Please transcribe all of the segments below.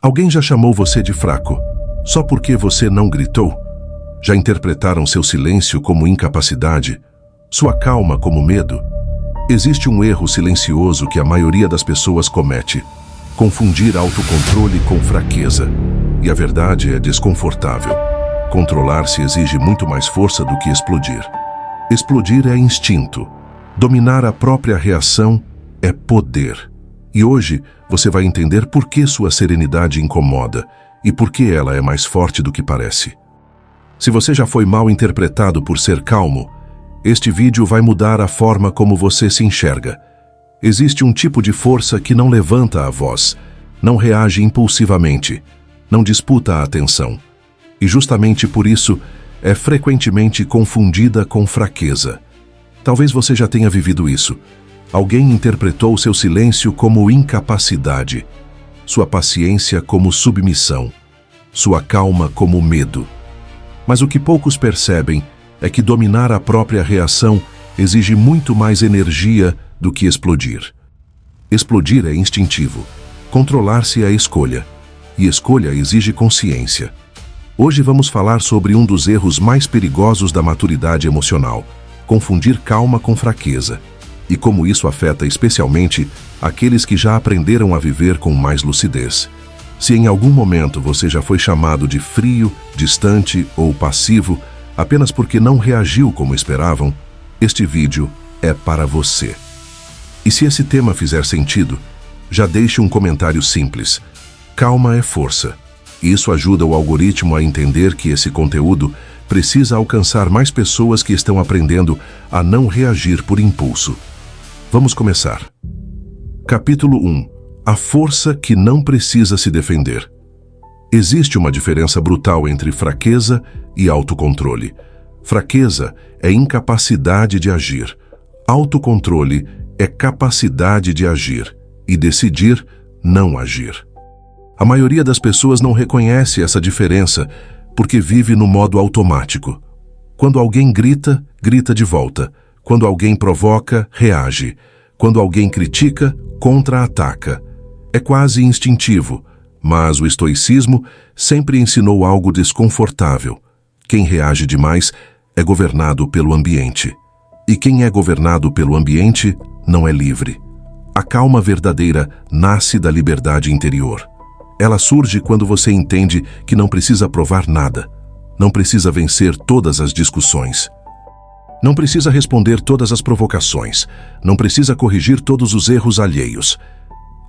Alguém já chamou você de fraco só porque você não gritou? Já interpretaram seu silêncio como incapacidade, sua calma como medo? Existe um erro silencioso que a maioria das pessoas comete: confundir autocontrole com fraqueza. E a verdade é desconfortável. Controlar-se exige muito mais força do que explodir. Explodir é instinto. Dominar a própria reação é poder. E hoje você vai entender por que sua serenidade incomoda e por que ela é mais forte do que parece. Se você já foi mal interpretado por ser calmo, este vídeo vai mudar a forma como você se enxerga. Existe um tipo de força que não levanta a voz, não reage impulsivamente, não disputa a atenção. E justamente por isso é frequentemente confundida com fraqueza. Talvez você já tenha vivido isso. Alguém interpretou seu silêncio como incapacidade, sua paciência como submissão, sua calma como medo. Mas o que poucos percebem é que dominar a própria reação exige muito mais energia do que explodir. Explodir é instintivo, controlar-se é escolha, e escolha exige consciência. Hoje vamos falar sobre um dos erros mais perigosos da maturidade emocional: confundir calma com fraqueza, e como isso afeta especialmente aqueles que já aprenderam a viver com mais lucidez. Se em algum momento você já foi chamado de frio, distante ou passivo apenas porque não reagiu como esperavam, este vídeo é para você. E se esse tema fizer sentido, já deixe um comentário simples: calma é força. Isso ajuda o algoritmo a entender que esse conteúdo precisa alcançar mais pessoas que estão aprendendo a não reagir por impulso. Vamos começar. Capítulo 1. A força que não precisa se defender. Existe uma diferença brutal entre fraqueza e autocontrole. Fraqueza é incapacidade de agir. Autocontrole é capacidade de agir e decidir não agir. A maioria das pessoas não reconhece essa diferença porque vive no modo automático. Quando alguém grita, grita de volta. Quando alguém provoca, reage. Quando alguém critica, contra-ataca. É quase instintivo, mas o estoicismo sempre ensinou algo desconfortável. Quem reage demais é governado pelo ambiente. E quem é governado pelo ambiente não é livre. A calma verdadeira nasce da liberdade interior. Ela surge quando você entende que não precisa provar nada. Não precisa vencer todas as discussões. Não precisa responder todas as provocações. Não precisa corrigir todos os erros alheios.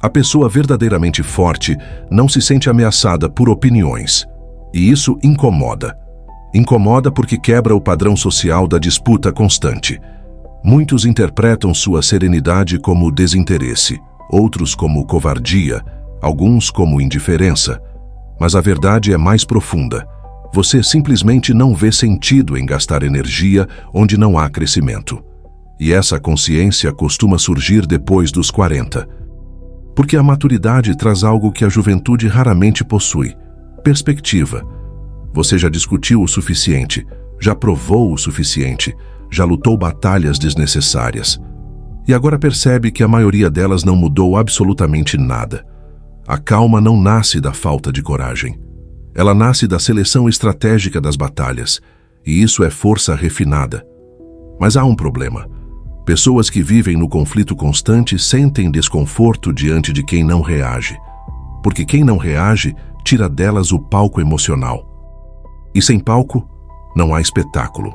A pessoa verdadeiramente forte não se sente ameaçada por opiniões. E isso incomoda. Incomoda porque quebra o padrão social da disputa constante. Muitos interpretam sua serenidade como desinteresse, outros como covardia, alguns como indiferença. Mas a verdade é mais profunda. Você simplesmente não vê sentido em gastar energia onde não há crescimento. E essa consciência costuma surgir depois dos 40. Porque a maturidade traz algo que a juventude raramente possui: perspectiva. Você já discutiu o suficiente, já provou o suficiente, já lutou batalhas desnecessárias. E agora percebe que a maioria delas não mudou absolutamente nada. A calma não nasce da falta de coragem. Ela nasce da seleção estratégica das batalhas, e isso é força refinada. Mas há um problema. Pessoas que vivem no conflito constante sentem desconforto diante de quem não reage, porque quem não reage tira delas o palco emocional. E sem palco, não há espetáculo.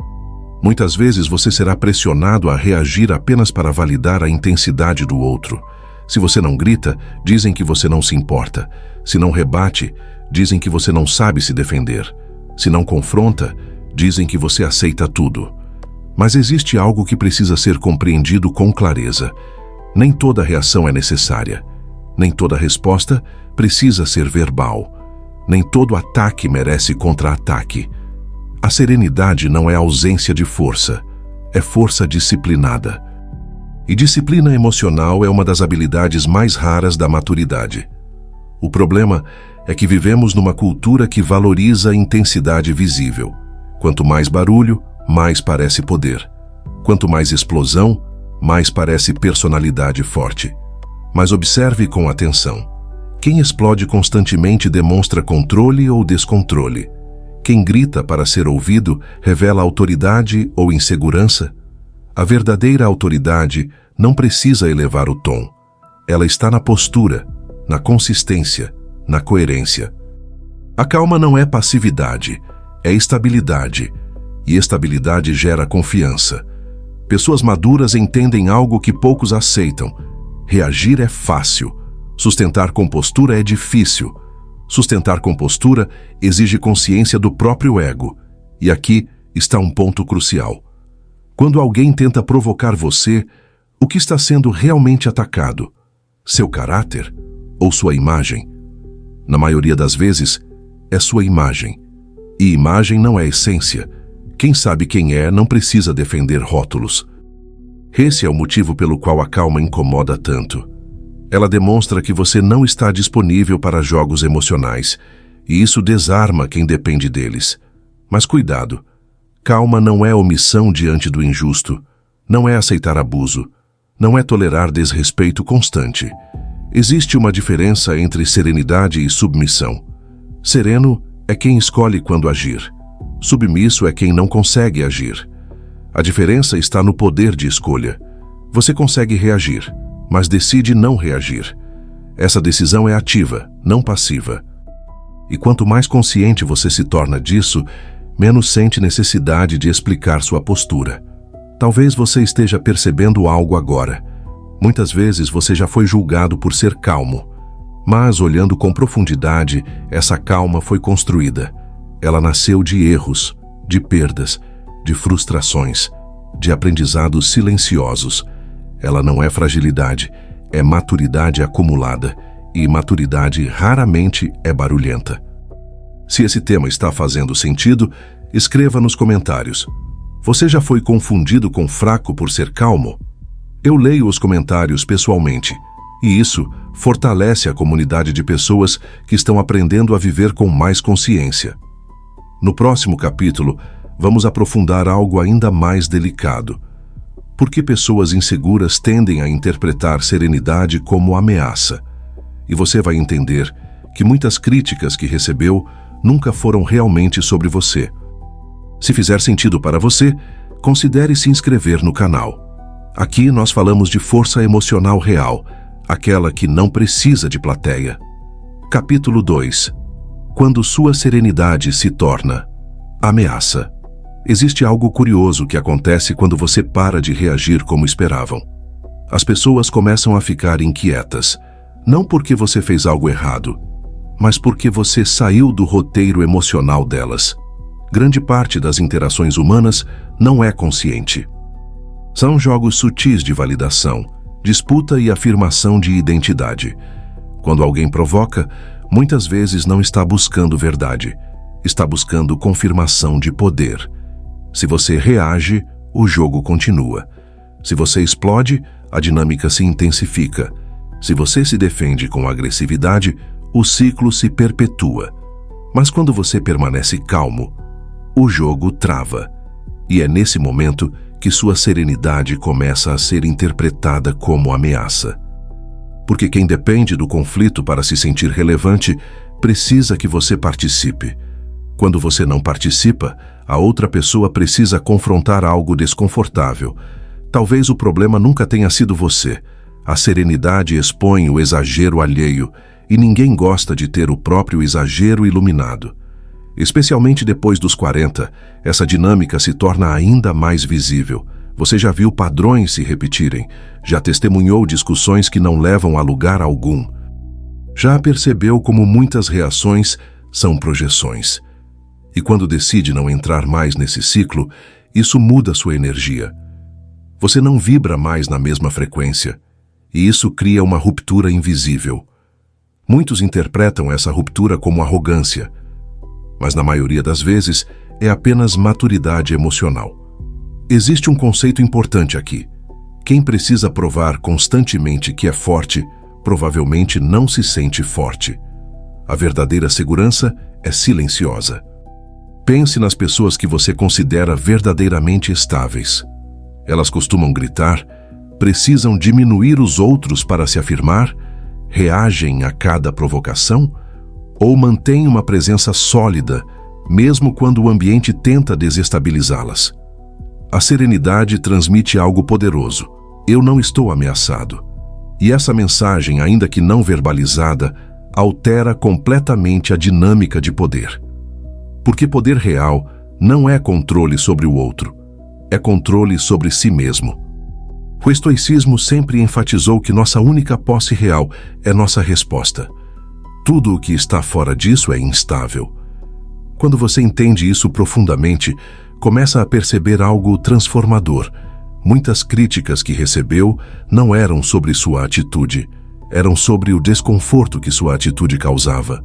Muitas vezes você será pressionado a reagir apenas para validar a intensidade do outro. Se você não grita, dizem que você não se importa. Se não rebate, dizem que você não sabe se defender. Se não confronta, dizem que você aceita tudo. Mas existe algo que precisa ser compreendido com clareza. Nem toda reação é necessária. Nem toda resposta precisa ser verbal. Nem todo ataque merece contra-ataque. A serenidade não é ausência de força, é força disciplinada. E disciplina emocional é uma das habilidades mais raras da maturidade. O problema é que vivemos numa cultura que valoriza a intensidade visível. Quanto mais barulho, mais parece poder. Quanto mais explosão, mais parece personalidade forte. Mas observe com atenção. Quem explode constantemente demonstra controle ou descontrole. Quem grita para ser ouvido revela autoridade ou insegurança. A verdadeira autoridade não precisa elevar o tom. Ela está na postura, na consistência, na coerência. A calma não é passividade, é estabilidade. E estabilidade gera confiança. Pessoas maduras entendem algo que poucos aceitam. Reagir é fácil. Sustentar compostura é difícil. Sustentar compostura exige consciência do próprio ego. E aqui está um ponto crucial. Quando alguém tenta provocar você, o que está sendo realmente atacado? Seu caráter ou sua imagem? Na maioria das vezes, é sua imagem. E imagem não é essência. Quem sabe quem é não precisa defender rótulos. Esse é o motivo pelo qual a calma incomoda tanto. Ela demonstra que você não está disponível para jogos emocionais, e isso desarma quem depende deles. Mas cuidado, calma não é omissão diante do injusto, não é aceitar abuso, não é tolerar desrespeito constante. Existe uma diferença entre serenidade e submissão. Sereno é quem escolhe quando agir. Submisso é quem não consegue agir. A diferença está no poder de escolha. Você consegue reagir, mas decide não reagir. Essa decisão é ativa, não passiva. E quanto mais consciente você se torna disso, menos sente necessidade de explicar sua postura. Talvez você esteja percebendo algo agora. Muitas vezes você já foi julgado por ser calmo. Mas, olhando com profundidade, essa calma foi construída. Ela nasceu de erros, de perdas, de frustrações, de aprendizados silenciosos. Ela não é fragilidade, é maturidade acumulada, e maturidade raramente é barulhenta. Se esse tema está fazendo sentido, escreva nos comentários. Você já foi confundido com fraco por ser calmo? Eu leio os comentários pessoalmente, e isso fortalece a comunidade de pessoas que estão aprendendo a viver com mais consciência. No próximo capítulo, vamos aprofundar algo ainda mais delicado. Por que pessoas inseguras tendem a interpretar serenidade como ameaça? E você vai entender que muitas críticas que recebeu nunca foram realmente sobre você. Se fizer sentido para você, considere se inscrever no canal. Aqui nós falamos de força emocional real, aquela que não precisa de plateia. Capítulo 2. Quando sua serenidade se torna ameaça. Existe algo curioso que acontece quando você para de reagir como esperavam. As pessoas começam a ficar inquietas, não porque você fez algo errado, mas porque você saiu do roteiro emocional delas. Grande parte das interações humanas não é consciente. São jogos sutis de validação, disputa e afirmação de identidade. Quando alguém provoca, muitas vezes não está buscando verdade, está buscando confirmação de poder. Se você reage, o jogo continua. Se você explode, a dinâmica se intensifica. Se você se defende com agressividade, o ciclo se perpetua. Mas quando você permanece calmo, o jogo trava. E é nesse momento que sua serenidade começa a ser interpretada como ameaça. Porque quem depende do conflito para se sentir relevante precisa que você participe. Quando você não participa, a outra pessoa precisa confrontar algo desconfortável. Talvez o problema nunca tenha sido você. A serenidade expõe o exagero alheio, e ninguém gosta de ter o próprio exagero iluminado. Especialmente depois dos 40, essa dinâmica se torna ainda mais visível. Você já viu padrões se repetirem, já testemunhou discussões que não levam a lugar algum. Já percebeu como muitas reações são projeções. E quando decide não entrar mais nesse ciclo, isso muda sua energia. Você não vibra mais na mesma frequência, e isso cria uma ruptura invisível. Muitos interpretam essa ruptura como arrogância, mas na maioria das vezes é apenas maturidade emocional. Existe um conceito importante aqui. Quem precisa provar constantemente que é forte, provavelmente não se sente forte. A verdadeira segurança é silenciosa. Pense nas pessoas que você considera verdadeiramente estáveis. Elas costumam gritar, precisam diminuir os outros para se afirmar reagem a cada provocação? Ou mantêm uma presença sólida, mesmo quando o ambiente tenta desestabilizá-las? A serenidade transmite algo poderoso. Eu não estou ameaçado. E essa mensagem, ainda que não verbalizada, altera completamente a dinâmica de poder. Porque poder real não é controle sobre o outro, é controle sobre si mesmo. O estoicismo sempre enfatizou que nossa única posse real é nossa resposta. Tudo o que está fora disso é instável. Quando você entende isso profundamente, começa a perceber algo transformador. Muitas críticas que recebeu não eram sobre sua atitude, eram sobre o desconforto que sua atitude causava.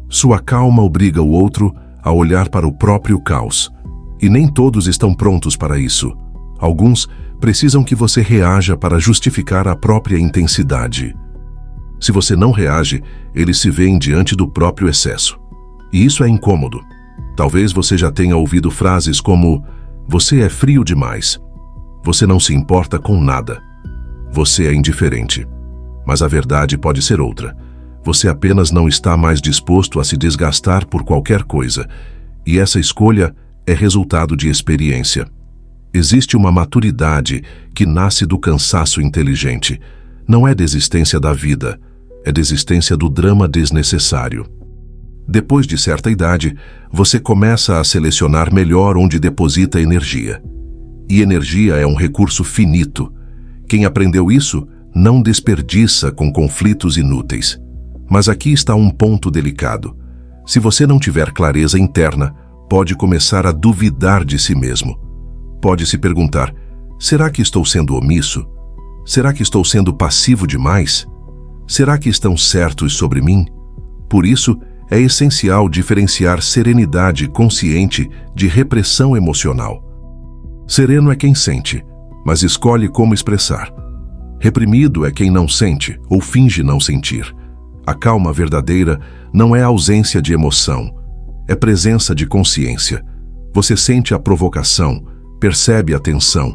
Sua calma obriga o outro a olhar para o próprio caos. E nem todos estão prontos para isso. Alguns precisam que você reaja para justificar a própria intensidade. Se você não reage, eles se veem diante do próprio excesso. E isso é incômodo. Talvez você já tenha ouvido frases como: "Você é frio demais. Você não se importa com nada. Você é indiferente." Mas a verdade pode ser outra. Você apenas não está mais disposto a se desgastar por qualquer coisa. E essa escolha é resultado de experiência. Existe uma maturidade que nasce do cansaço inteligente. Não é desistência da vida, é desistência do drama desnecessário. Depois de certa idade, você começa a selecionar melhor onde deposita energia. E energia é um recurso finito. Quem aprendeu isso não desperdiça com conflitos inúteis. Mas aqui está um ponto delicado. Se você não tiver clareza interna, pode começar a duvidar de si mesmo. Pode se perguntar: será que estou sendo omisso? Será que estou sendo passivo demais? Será que estão certos sobre mim? Por isso, é essencial diferenciar serenidade consciente de repressão emocional. Sereno é quem sente, mas escolhe como expressar. Reprimido é quem não sente ou finge não sentir. A calma verdadeira não é ausência de emoção, é presença de consciência. Você sente a provocação, percebe a tensão,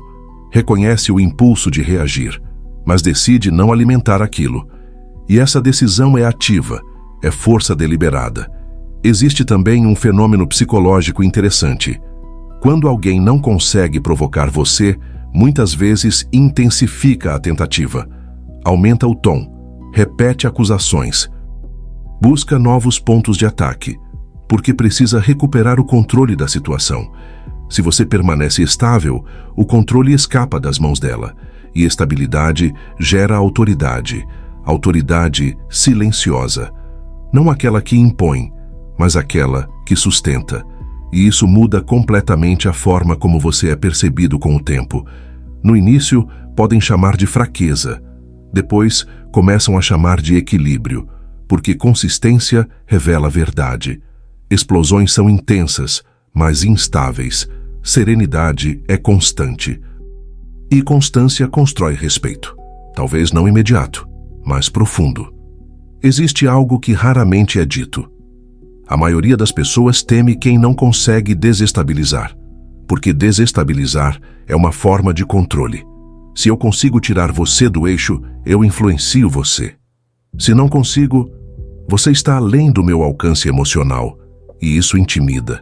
reconhece o impulso de reagir, mas decide não alimentar aquilo. E essa decisão é ativa, é força deliberada. Existe também um fenômeno psicológico interessante. Quando alguém não consegue provocar você, muitas vezes intensifica a tentativa, aumenta o tom, repete acusações, busca novos pontos de ataque, porque precisa recuperar o controle da situação. Se você permanece estável, o controle escapa das mãos dela, e estabilidade gera autoridade, autoridade silenciosa. Não aquela que impõe, mas aquela que sustenta. E isso muda completamente a forma como você é percebido com o tempo. No início, podem chamar de fraqueza. Depois, começam a chamar de equilíbrio, porque consistência revela verdade. Explosões são intensas, mas instáveis. Serenidade é constante. E constância constrói respeito. Talvez não imediato, mas profundo. Existe algo que raramente é dito. A maioria das pessoas teme quem não consegue desestabilizar, porque desestabilizar é uma forma de controle. Se eu consigo tirar você do eixo, eu influencio você. Se não consigo, você está além do meu alcance emocional, e isso intimida,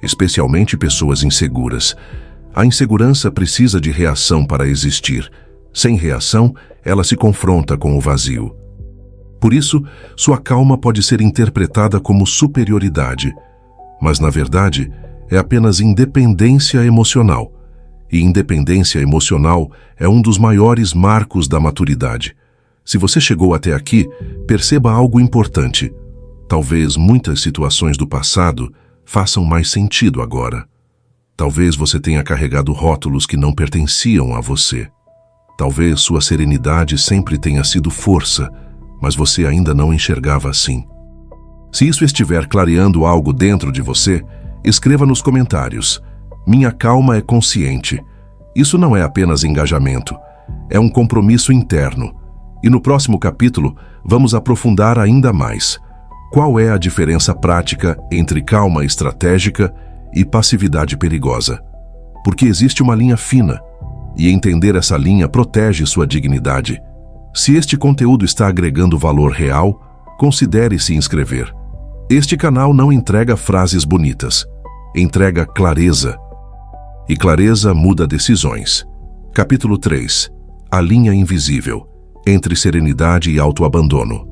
especialmente pessoas inseguras. A insegurança precisa de reação para existir. Sem reação, ela se confronta com o vazio. Por isso, sua calma pode ser interpretada como superioridade, mas, na verdade, é apenas independência emocional. E independência emocional é um dos maiores marcos da maturidade. Se você chegou até aqui, perceba algo importante. Talvez muitas situações do passado façam mais sentido agora. Talvez você tenha carregado rótulos que não pertenciam a você. Talvez sua serenidade sempre tenha sido força, mas você ainda não enxergava assim. Se isso estiver clareando algo dentro de você, escreva nos comentários: "Minha calma é consciente." Isso não é apenas engajamento, é um compromisso interno. E no próximo capítulo, vamos aprofundar ainda mais. Qual é a diferença prática entre calma estratégica e passividade perigosa? Porque existe uma linha fina, e entender essa linha protege sua dignidade. Se este conteúdo está agregando valor real, considere se inscrever. Este canal não entrega frases bonitas, entrega clareza. E clareza muda decisões. Capítulo 3. A linha invisível, entre serenidade e autoabandono.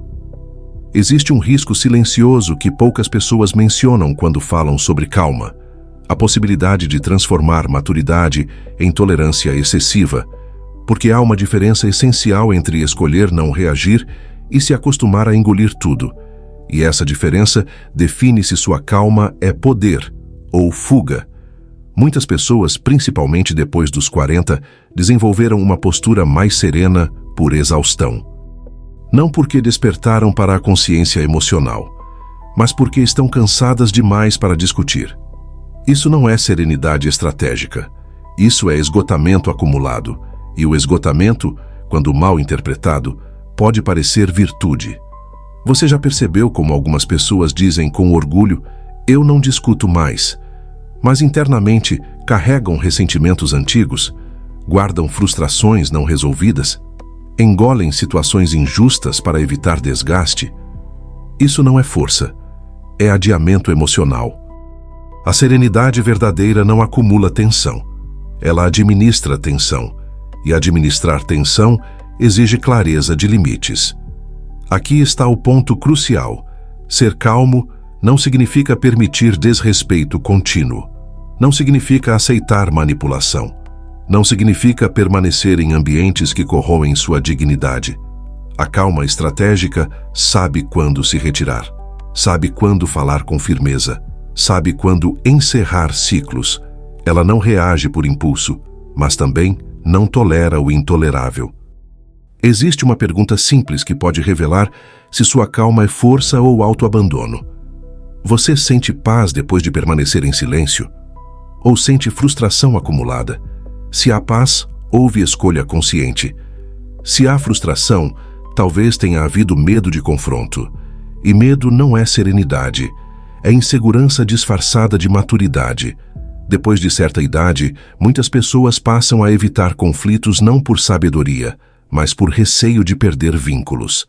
Existe um risco silencioso que poucas pessoas mencionam quando falam sobre calma. A possibilidade de transformar maturidade em tolerância excessiva, porque há uma diferença essencial entre escolher não reagir e se acostumar a engolir tudo. E essa diferença define se sua calma é poder ou fuga. Muitas pessoas, principalmente depois dos 40, desenvolveram uma postura mais serena por exaustão. Não porque despertaram para a consciência emocional, mas porque estão cansadas demais para discutir. Isso não é serenidade estratégica. Isso é esgotamento acumulado. E o esgotamento, quando mal interpretado, pode parecer virtude. Você já percebeu como algumas pessoas dizem com orgulho: "Eu não discuto mais", mas internamente carregam ressentimentos antigos, guardam frustrações não resolvidas, engolem situações injustas para evitar desgaste? Isso não é força, é adiamento emocional. A serenidade verdadeira não acumula tensão, ela administra tensão, e administrar tensão exige clareza de limites. Aqui está o ponto crucial. Ser calmo não significa permitir desrespeito contínuo. Não significa aceitar manipulação. Não significa permanecer em ambientes que corroem sua dignidade. A calma estratégica sabe quando se retirar, sabe quando falar com firmeza, sabe quando encerrar ciclos. Ela não reage por impulso, mas também não tolera o intolerável. Existe uma pergunta simples que pode revelar se sua calma é força ou autoabandono. Você sente paz depois de permanecer em silêncio? Ou sente frustração acumulada? Se há paz, houve escolha consciente. Se há frustração, talvez tenha havido medo de confronto. E medo não é serenidade, é insegurança disfarçada de maturidade. Depois de certa idade, muitas pessoas passam a evitar conflitos não por sabedoria, mas por receio de perder vínculos.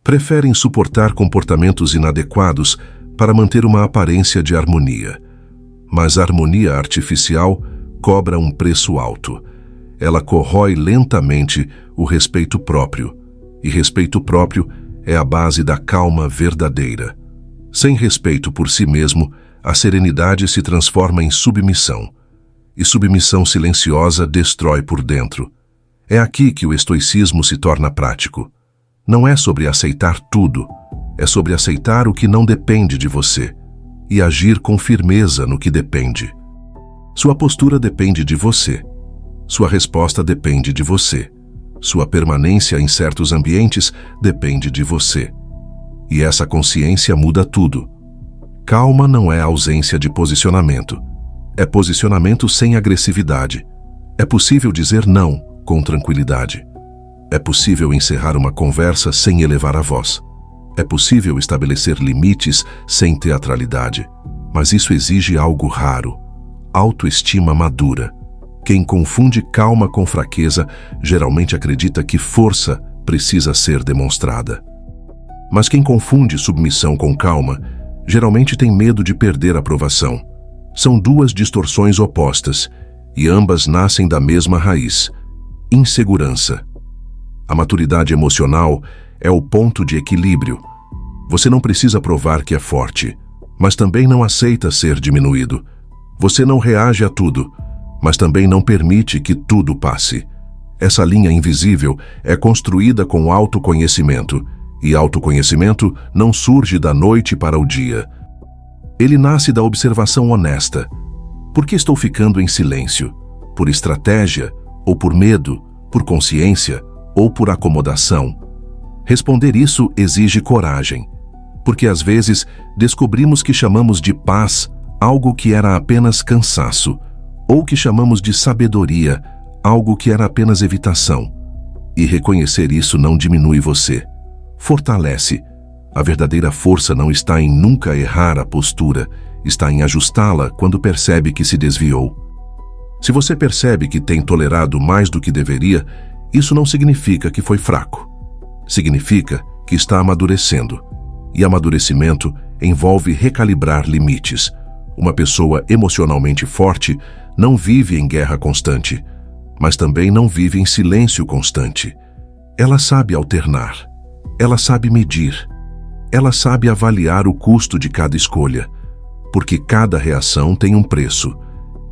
Preferem suportar comportamentos inadequados para manter uma aparência de harmonia. Mas a harmonia artificial cobra um preço alto. Ela corrói lentamente o respeito próprio, e respeito próprio é a base da calma verdadeira. Sem respeito por si mesmo, a serenidade se transforma em submissão, e submissão silenciosa destrói por dentro. É aqui que o estoicismo se torna prático. Não é sobre aceitar tudo, é sobre aceitar o que não depende de você e agir com firmeza no que depende. Sua postura depende de você. Sua resposta depende de você. Sua permanência em certos ambientes depende de você. E essa consciência muda tudo. Calma não é ausência de posicionamento. É posicionamento sem agressividade. É possível dizer não com tranquilidade. É possível encerrar uma conversa sem elevar a voz. É possível estabelecer limites sem teatralidade. Mas isso exige algo raro: autoestima madura. Quem confunde calma com fraqueza geralmente acredita que força precisa ser demonstrada. Mas quem confunde submissão com calma geralmente tem medo de perder aprovação. São duas distorções opostas, e ambas nascem da mesma raiz: insegurança. A maturidade emocional é o ponto de equilíbrio. Você não precisa provar que é forte, mas também não aceita ser diminuído. Você não reage a tudo, mas também não permite que tudo passe. Essa linha invisível é construída com autoconhecimento, e autoconhecimento não surge da noite para o dia. Ele nasce da observação honesta. Por que estou ficando em silêncio? Por estratégia? Ou por medo? Por consciência? Ou por acomodação? Responder isso exige coragem, porque às vezes descobrimos que chamamos de paz algo que era apenas cansaço, ou que chamamos de sabedoria algo que era apenas evitação. E reconhecer isso não diminui você, fortalece. A verdadeira força não está em nunca errar a postura, está em ajustá-la quando percebe que se desviou. Se você percebe que tem tolerado mais do que deveria, Isso não significa que foi fraco. Significa que está amadurecendo. E amadurecimento envolve recalibrar limites. Uma pessoa emocionalmente forte não vive em guerra constante, mas também não vive em silêncio constante. Ela sabe alternar. Ela sabe medir. Ela sabe avaliar o custo de cada escolha, porque cada reação tem um preço,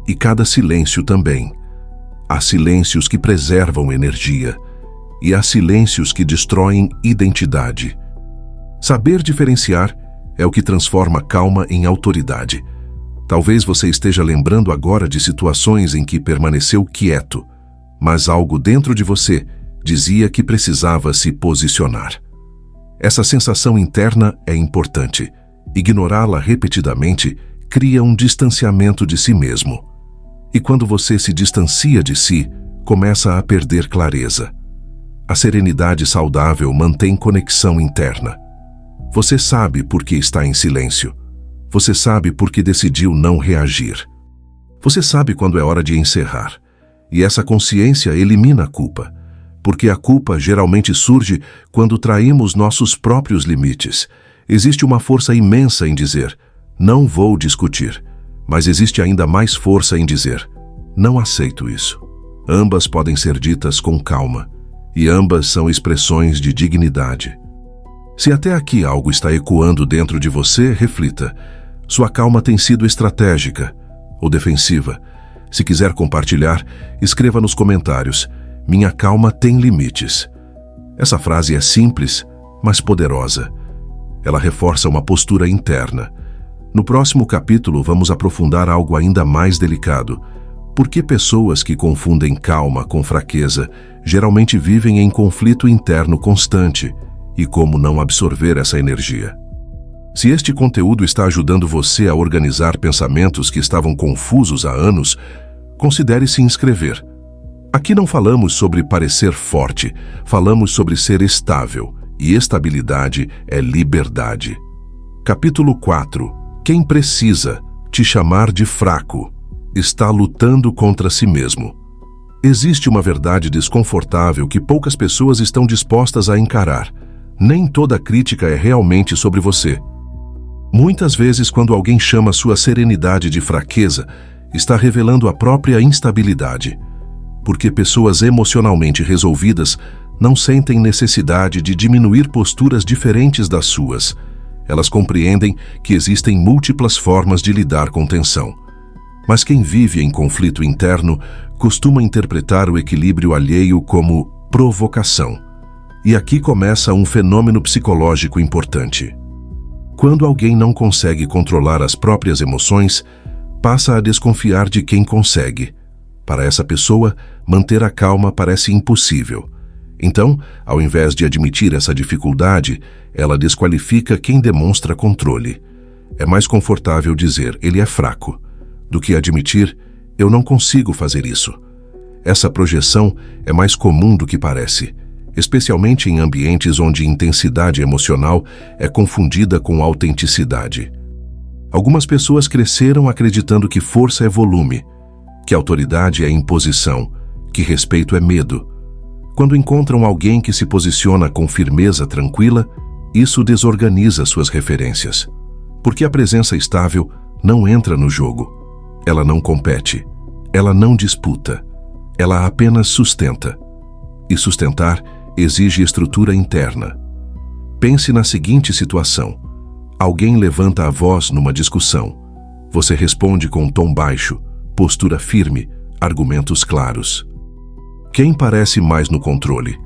e cada silêncio também. Há silêncios que preservam energia, e há silêncios que destroem identidade. Saber diferenciar é o que transforma calma em autoridade. Talvez você esteja lembrando agora de situações em que permaneceu quieto, mas algo dentro de você dizia que precisava se posicionar. Essa sensação interna é importante. Ignorá-la repetidamente cria um distanciamento de si mesmo. E quando você se distancia de si, começa a perder clareza. A serenidade saudável mantém conexão interna. Você sabe por que está em silêncio. Você sabe por que decidiu não reagir. Você sabe quando é hora de encerrar. E essa consciência elimina a culpa. Porque a culpa geralmente surge quando traímos nossos próprios limites. Existe uma força imensa em dizer, não vou discutir. Mas existe ainda mais força em dizer, não aceito isso. Ambas podem ser ditas com calma. E ambas são expressões de dignidade. Se até aqui algo está ecoando dentro de você, reflita. Sua calma tem sido estratégica ou defensiva? Se quiser compartilhar, escreva nos comentários. Minha calma tem limites. Essa frase é simples, mas poderosa. Ela reforça uma postura interna. No próximo capítulo, vamos aprofundar algo ainda mais delicado. Por que pessoas que confundem calma com fraqueza geralmente vivem em conflito interno constante e como não absorver essa energia? Se este conteúdo está ajudando você a organizar pensamentos que estavam confusos há anos, considere se inscrever. Aqui não falamos sobre parecer forte, falamos sobre ser estável, e estabilidade é liberdade. Capítulo 4. Quem precisa te chamar de fraco está lutando contra si mesmo. Existe uma verdade desconfortável que poucas pessoas estão dispostas a encarar. Nem toda crítica é realmente sobre você. Muitas vezes, quando alguém chama sua serenidade de fraqueza, está revelando a própria instabilidade. Porque pessoas emocionalmente resolvidas não sentem necessidade de diminuir posturas diferentes das suas. Elas compreendem que existem múltiplas formas de lidar com tensão. Mas quem vive em conflito interno costuma interpretar o equilíbrio alheio como provocação. E aqui começa um fenômeno psicológico importante. Quando alguém não consegue controlar as próprias emoções, passa a desconfiar de quem consegue. Para essa pessoa, manter a calma parece impossível. Então, ao invés de admitir essa dificuldade, ela desqualifica quem demonstra controle. É mais confortável dizer, ele é fraco, do que admitir, eu não consigo fazer isso. Essa projeção é mais comum do que parece, especialmente em ambientes onde intensidade emocional é confundida com autenticidade. Algumas pessoas cresceram acreditando que força é volume, que autoridade é imposição, que respeito é medo. Quando encontram alguém que se posiciona com firmeza tranquila, isso desorganiza suas referências. Porque a presença estável não entra no jogo. Ela não compete. Ela não disputa. Ela apenas sustenta. E sustentar exige estrutura interna. Pense na seguinte situação. Alguém levanta a voz numa discussão. Você responde com um tom baixo, postura firme, argumentos claros. Quem parece mais no controle?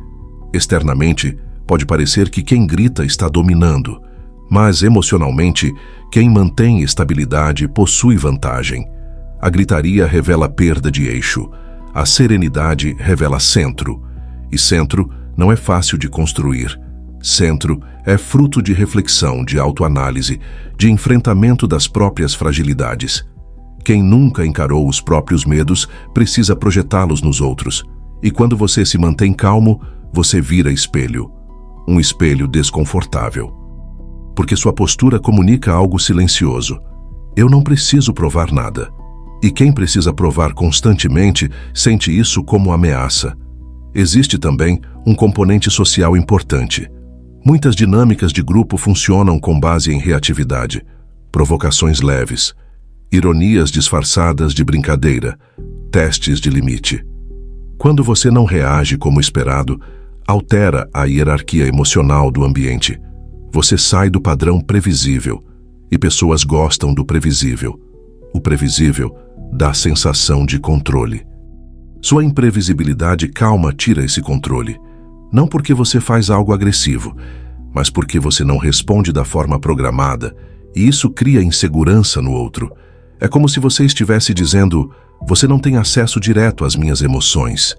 Externamente, pode parecer que quem grita está dominando, mas emocionalmente, quem mantém estabilidade possui vantagem. A gritaria revela perda de eixo, a serenidade revela centro, e centro não é fácil de construir. Centro é fruto de reflexão, de autoanálise, de enfrentamento das próprias fragilidades. Quem nunca encarou os próprios medos precisa projetá-los nos outros. E quando você se mantém calmo, você vira espelho. Um espelho desconfortável. Porque sua postura comunica algo silencioso. Eu não preciso provar nada. E quem precisa provar constantemente sente isso como ameaça. Existe também um componente social importante. Muitas dinâmicas de grupo funcionam com base em reatividade, provocações leves, ironias disfarçadas de brincadeira, testes de limite. Quando você não reage como esperado, altera a hierarquia emocional do ambiente. Você sai do padrão previsível, e pessoas gostam do previsível. O previsível dá sensação de controle. Sua imprevisibilidade calma tira esse controle, não porque você faz algo agressivo, mas porque você não responde da forma programada, e isso cria insegurança no outro. É como se você estivesse dizendo: você não tem acesso direto às minhas emoções.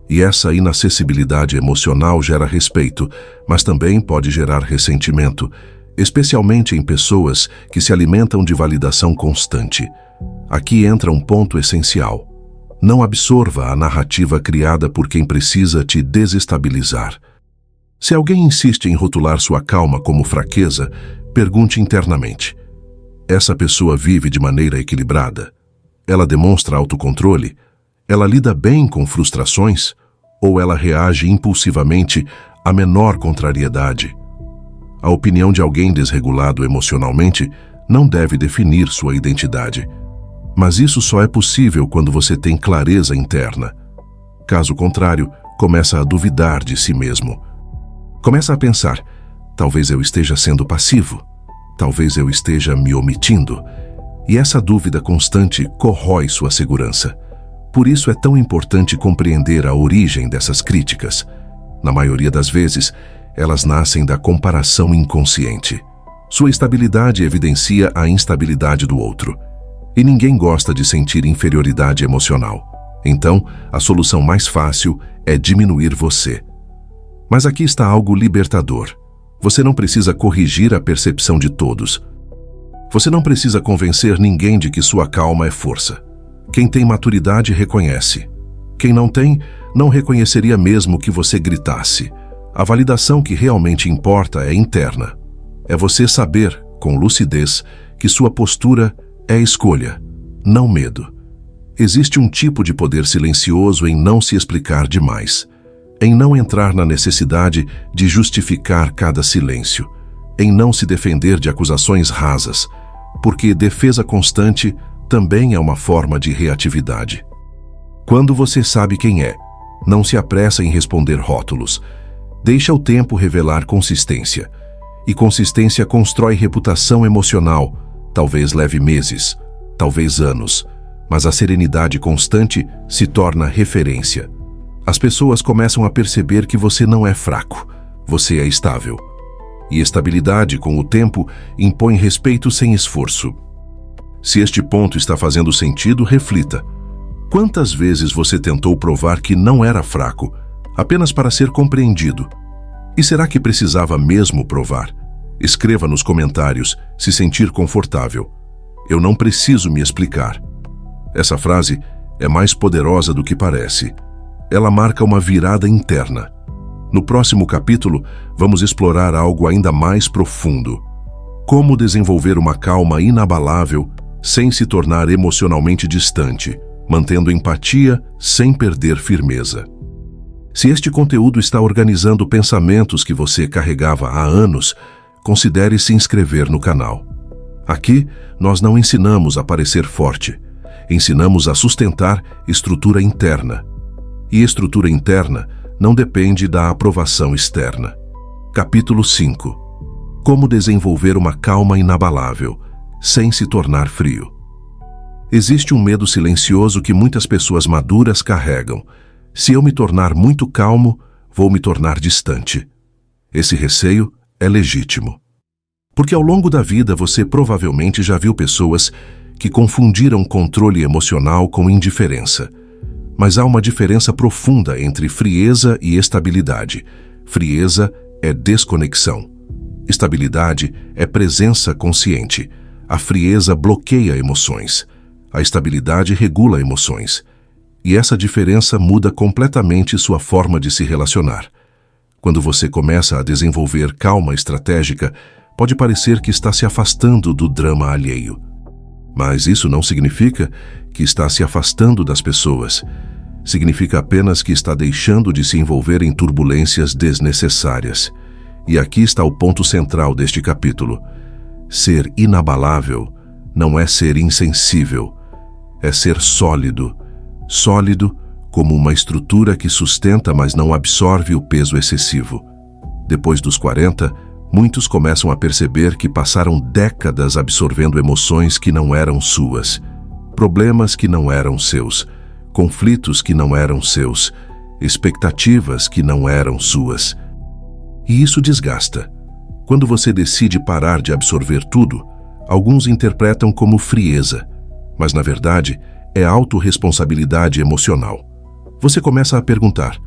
E essa inacessibilidade emocional gera respeito, mas também pode gerar ressentimento, especialmente em pessoas que se alimentam de validação constante. Aqui entra um ponto essencial. Não absorva a narrativa criada por quem precisa te desestabilizar. Se alguém insiste em rotular sua calma como fraqueza, pergunte internamente: essa pessoa vive de maneira equilibrada? Ela demonstra autocontrole? Ela lida bem com frustrações? Ou ela reage impulsivamente à menor contrariedade? A opinião de alguém desregulado emocionalmente não deve definir sua identidade. Mas isso só é possível quando você tem clareza interna. Caso contrário, começa a duvidar de si mesmo. Começa a pensar: talvez eu esteja sendo passivo, talvez eu esteja me omitindo. E essa dúvida constante corrói sua segurança. Por isso é tão importante compreender a origem dessas críticas. Na maioria das vezes, elas nascem da comparação inconsciente. Sua estabilidade evidencia a instabilidade do outro. E ninguém gosta de sentir inferioridade emocional. Então, a solução mais fácil é diminuir você. Mas aqui está algo libertador. Você não precisa corrigir a percepção de todos. Você não precisa convencer ninguém de que sua calma é força. Quem tem maturidade reconhece. Quem não tem, não reconheceria mesmo que você gritasse. A validação que realmente importa é interna. É você saber, com lucidez, que sua postura é escolha, não medo. Existe um tipo de poder silencioso em não se explicar demais, em não entrar na necessidade de justificar cada silêncio, em não se defender de acusações rasas, porque defesa constante também é uma forma de reatividade. Quando você sabe quem é, não se apressa em responder rótulos. Deixa o tempo revelar consistência. E consistência constrói reputação emocional. Talvez leve meses, talvez anos, mas a serenidade constante se torna referência. As pessoas começam a perceber que você não é fraco, você é estável. E estabilidade, com o tempo, impõe respeito sem esforço. Se este ponto está fazendo sentido, reflita. Quantas vezes você tentou provar que não era fraco, apenas para ser compreendido? E será que precisava mesmo provar? Escreva nos comentários, se sentir confortável. Eu não preciso me explicar. Essa frase é mais poderosa do que parece. Ela marca uma virada interna. No próximo capítulo, vamos explorar algo ainda mais profundo. Como desenvolver uma calma inabalável sem se tornar emocionalmente distante, mantendo empatia sem perder firmeza. Se este conteúdo está organizando pensamentos que você carregava há anos, considere se inscrever no canal. Aqui, nós não ensinamos a parecer forte, ensinamos a sustentar estrutura interna. E estrutura interna não depende da aprovação externa. Capítulo 5. Como desenvolver uma calma inabalável, sem se tornar frio. Existe um medo silencioso que muitas pessoas maduras carregam. Se eu me tornar muito calmo, vou me tornar distante. Esse receio é legítimo. Porque ao longo da vida você provavelmente já viu pessoas que confundiram controle emocional com indiferença. Mas há uma diferença profunda entre frieza e estabilidade. Frieza é desconexão. Estabilidade é presença consciente. A frieza bloqueia emoções. A estabilidade regula emoções. E essa diferença muda completamente sua forma de se relacionar. Quando você começa a desenvolver calma estratégica, pode parecer que está se afastando do drama alheio. Mas isso não significa que está se afastando das pessoas. Significa apenas que está deixando de se envolver em turbulências desnecessárias. E aqui está o ponto central deste capítulo. Ser inabalável não é ser insensível, é ser sólido. Sólido como uma estrutura que sustenta, mas não absorve o peso excessivo. Depois dos 40, muitos começam a perceber que passaram décadas absorvendo emoções que não eram suas, problemas que não eram seus, conflitos que não eram seus, expectativas que não eram suas. E isso desgasta. Quando você decide parar de absorver tudo, alguns interpretam como frieza, mas na verdade é autorresponsabilidade emocional. Você começa a perguntar: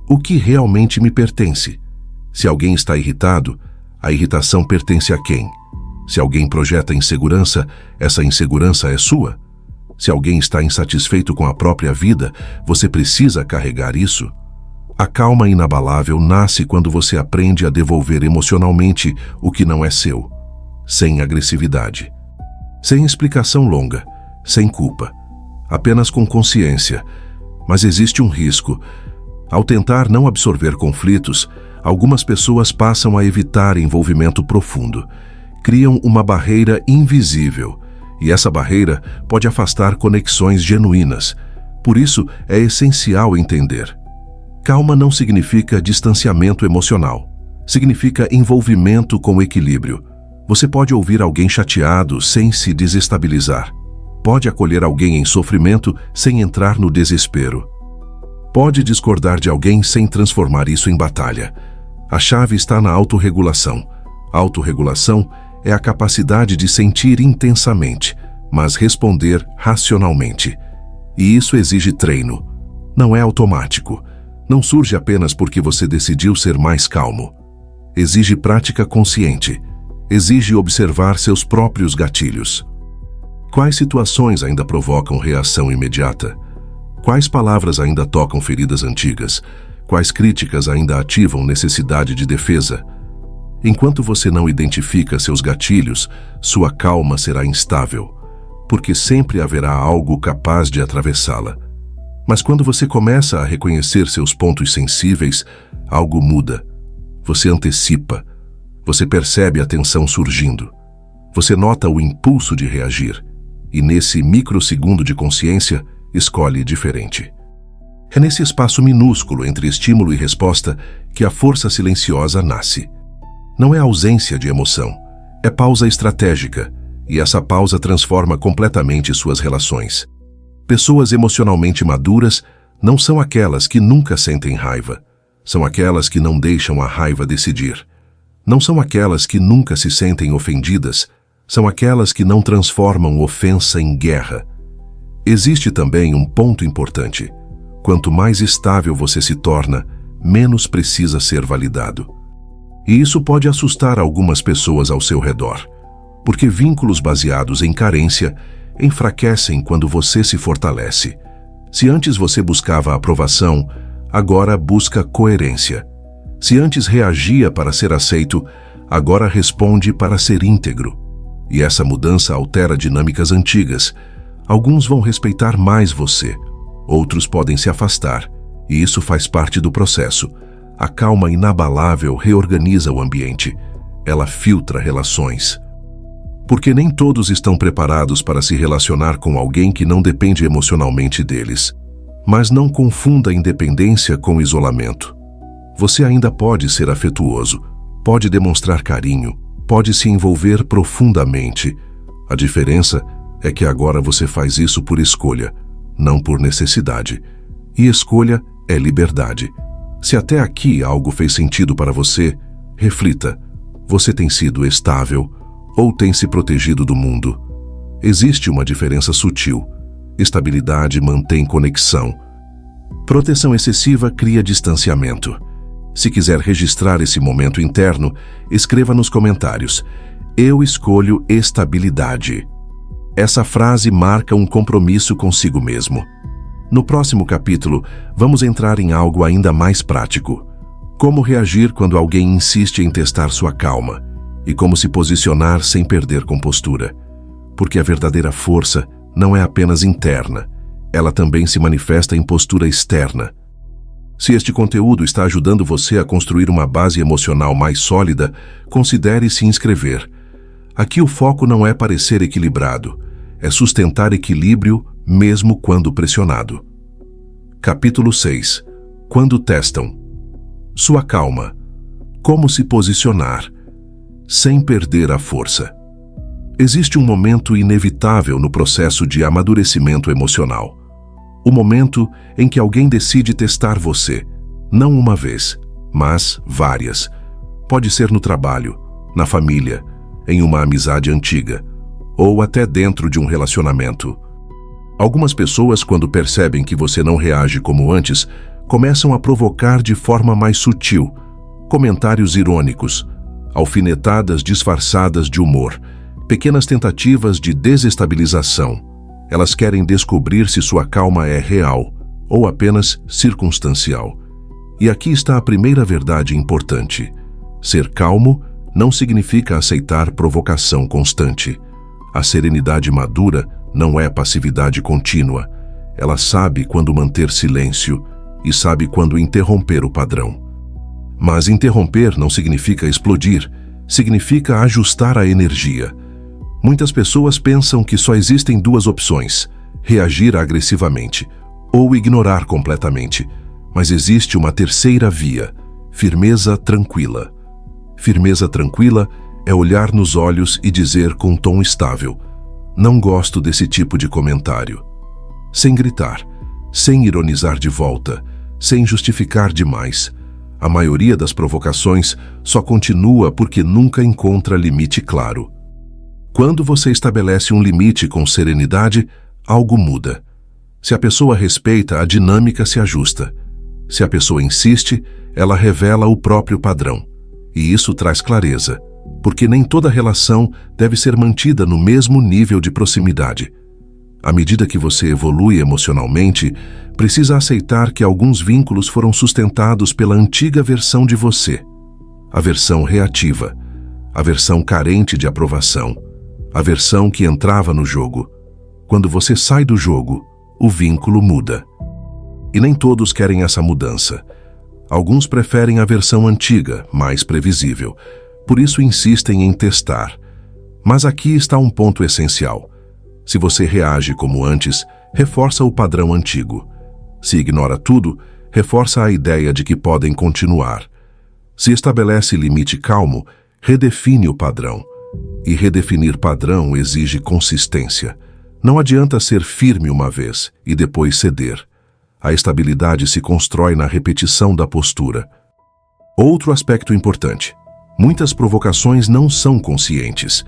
o que realmente me pertence? Se alguém está irritado, a irritação pertence a quem? Se alguém projeta insegurança, essa insegurança é sua? Se alguém está insatisfeito com a própria vida, você precisa carregar isso? A calma inabalável nasce quando você aprende a devolver emocionalmente o que não é seu, sem agressividade, sem explicação longa, sem culpa, apenas com consciência. Mas existe um risco. Ao tentar não absorver conflitos, algumas pessoas passam a evitar envolvimento profundo. Criam uma barreira invisível, e essa barreira pode afastar conexões genuínas. Por isso, é essencial entender: calma não significa distanciamento emocional. Significa envolvimento com equilíbrio. Você pode ouvir alguém chateado sem se desestabilizar. Pode acolher alguém em sofrimento sem entrar no desespero. Pode discordar de alguém sem transformar isso em batalha. A chave está na autorregulação. Autorregulação é a capacidade de sentir intensamente, mas responder racionalmente. E isso exige treino. Não é automático. Não surge apenas porque você decidiu ser mais calmo. Exige prática consciente. Exige observar seus próprios gatilhos. Quais situações ainda provocam reação imediata? Quais palavras ainda tocam feridas antigas? Quais críticas ainda ativam necessidade de defesa? Enquanto você não identifica seus gatilhos, sua calma será instável, porque sempre haverá algo capaz de atravessá-la. Mas quando você começa a reconhecer seus pontos sensíveis, algo muda. Você antecipa. Você percebe a tensão surgindo. Você nota o impulso de reagir. E nesse microsegundo de consciência, escolhe diferente. É nesse espaço minúsculo entre estímulo e resposta que a força silenciosa nasce. Não é ausência de emoção, é pausa estratégica, e essa pausa transforma completamente suas relações. Pessoas emocionalmente maduras não são aquelas que nunca sentem raiva, são aquelas que não deixam a raiva decidir. Não são aquelas que nunca se sentem ofendidas, são aquelas que não transformam ofensa em guerra. Existe também um ponto importante. Quanto mais estável você se torna, menos precisa ser validado. E isso pode assustar algumas pessoas ao seu redor, porque vínculos baseados em carência enfraquecem quando você se fortalece. Se antes você buscava aprovação, agora busca coerência. Se antes reagia para ser aceito, agora responde para ser íntegro. E essa mudança altera dinâmicas antigas. Alguns vão respeitar mais você, outros podem se afastar, e isso faz parte do processo. A calma inabalável reorganiza o ambiente. Ela filtra relações. Porque nem todos estão preparados para se relacionar com alguém que não depende emocionalmente deles. Mas não confunda independência com isolamento. Você ainda pode ser afetuoso, pode demonstrar carinho, pode se envolver profundamente. A diferença é que agora você faz isso por escolha, não por necessidade. E escolha é liberdade. Se até aqui algo fez sentido para você, reflita. Você tem sido estável ou tem se protegido do mundo? Existe uma diferença sutil. Estabilidade mantém conexão. Proteção excessiva cria distanciamento. Se quiser registrar esse momento interno, escreva nos comentários: eu escolho estabilidade. Essa frase marca um compromisso consigo mesmo. No próximo capítulo, vamos entrar em algo ainda mais prático. Como reagir quando alguém insiste em testar sua calma e como se posicionar sem perder compostura. Porque a verdadeira força não é apenas interna, ela também se manifesta em postura externa. Se este conteúdo está ajudando você a construir uma base emocional mais sólida, considere se inscrever. Aqui o foco não é parecer equilibrado, é sustentar equilíbrio mesmo quando pressionado. Capítulo 6. Quando testam. Sua calma. Como se posicionar, sem perder a força. Existe um momento inevitável no processo de amadurecimento emocional. O momento em que alguém decide testar você, não uma vez, mas várias. Pode ser no trabalho, na família, em uma amizade antiga, ou até dentro de um relacionamento. Algumas pessoas, quando percebem que você não reage como antes, começam a provocar de forma mais sutil, comentários irônicos, alfinetadas disfarçadas de humor, pequenas tentativas de desestabilização. Elas querem descobrir se sua calma é real ou apenas circunstancial. E aqui está a primeira verdade importante. Ser calmo não significa aceitar provocação constante. A serenidade madura não é passividade contínua. Ela sabe quando manter silêncio e sabe quando interromper o padrão. Mas interromper não significa explodir, significa ajustar a energia. Muitas pessoas pensam que só existem duas opções: reagir agressivamente ou ignorar completamente. Mas existe uma terceira via: firmeza tranquila. Firmeza tranquila é olhar nos olhos e dizer com tom estável: não gosto desse tipo de comentário. Sem gritar, sem ironizar de volta, sem justificar demais. A maioria das provocações só continua porque nunca encontra limite claro. Quando você estabelece um limite com serenidade, algo muda. Se a pessoa respeita, a dinâmica se ajusta. Se a pessoa insiste, ela revela o próprio padrão. E isso traz clareza, porque nem toda relação deve ser mantida no mesmo nível de proximidade. À medida que você evolui emocionalmente, precisa aceitar que alguns vínculos foram sustentados pela antiga versão de você. A versão reativa, a versão carente de aprovação, a versão que entrava no jogo. Quando você sai do jogo, o vínculo muda. E nem todos querem essa mudança. Alguns preferem a versão antiga, mais previsível. Por isso insistem em testar. Mas aqui está um ponto essencial. Se você reage como antes, reforça o padrão antigo. Se ignora tudo, reforça a ideia de que podem continuar. Se estabelece limite calmo, redefine o padrão. E redefinir padrão exige consistência. Não adianta ser firme uma vez e depois ceder. A estabilidade se constrói na repetição da postura. Outro aspecto importante: muitas provocações não são conscientes.